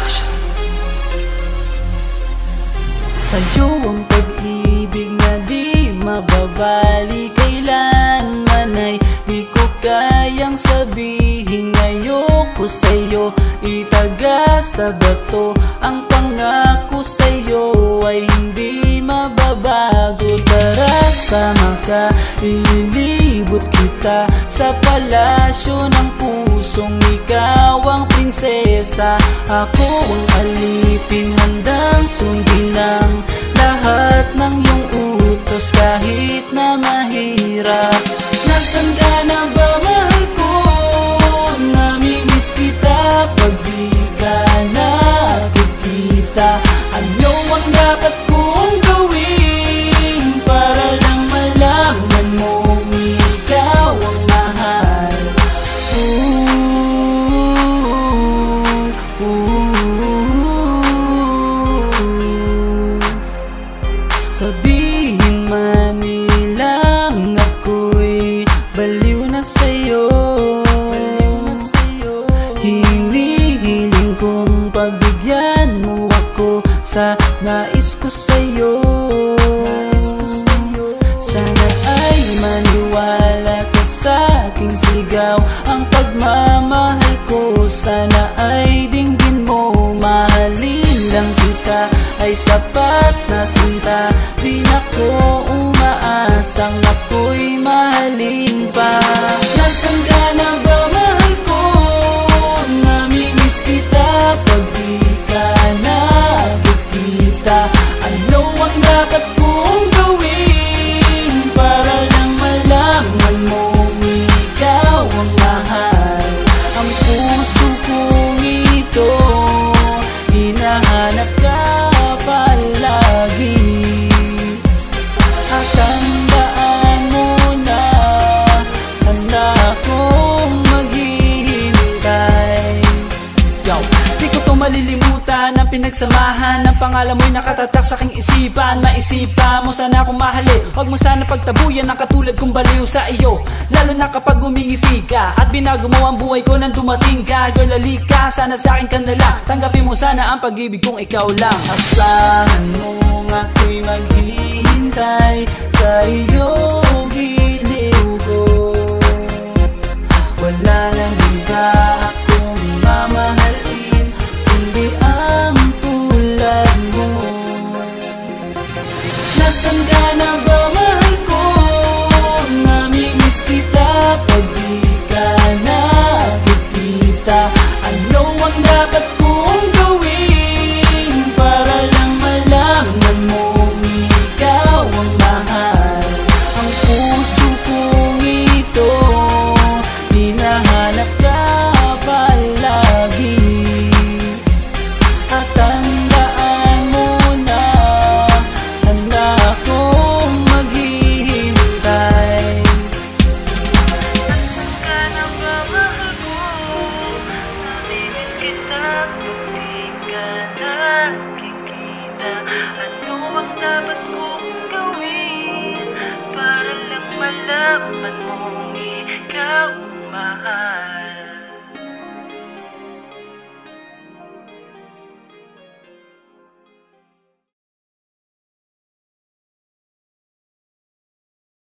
Production. Sa'yo ang pag-ibig na di mababali, kailanman ay di ko kayang sabihin. Ayoko sa'yo itaga sa bato, ang pangako sa'yo ay hindi mababago. Tara sama ka, ililibot kita sa palasyo ng pusong ikaw ang prinsesa. Ako ang alipin, handang sundin ang lahat ng iyong utos kahit na mahirap. Nasaan ka na ba, mahal ko? Namimiss kita pag di ka nakikita. Ano ang dapat kong gawin para lang malaman mo ikaw ang mahal? Sabihin man nilang ako'y baliw na sa'yo, hinihiling kong pagbigyan mo ako sa nais ko sa'yo. Sana ay maniwala ka sa aking sigaw, ang pagmamahal ko sana ay dinggin mo. Mahalin lang kita ay sapat na sinta, di na ko umaasang ako'y mahalin pa. Nasaan ka na ba, mahal ko? Namimiss kita pag di ka nakikita. Ano ang dapat kong gawin para lang malaman mo ikaw ang mahal? Ang puso kong ito hinahanap ka palagi, at tandaan mo na handa akong maghihintay. Yo, di ko to malilimutan ang pinagsamahan ng pangalan mo'y nakatatak sa aking isipan. Maisipan mo sana akong mahalin, huwag mo sana pagtabuyan ang katulad kong baliw sa iyo. Lalo na kapag umingiti ka at binago mo ang buhay ko nang dumating ka. Girl, halika, sana sa akin ka na lang, tanggapin mo sana ang pag-ibig kong ikaw lang. Asahan mo ako'y maghihintay sa iyong giliw ko. Wala nang iba akong mamahalin kundi ang tulad mo. Nasaan ka na ba, mahal ko? Namimiss kita pag di ka nakikita. Ano ang dapat kong gawin para lang malaman mo ikaw ang mahal? Ang puso kong ito hinahanap ka palagi, at tandaan mo na handa akong maghihintay. Nasaan ka na ba, mahal ko? Namimiss kita kung di ka nakikita. Ano ang dapat kong gawin para lang malaman mo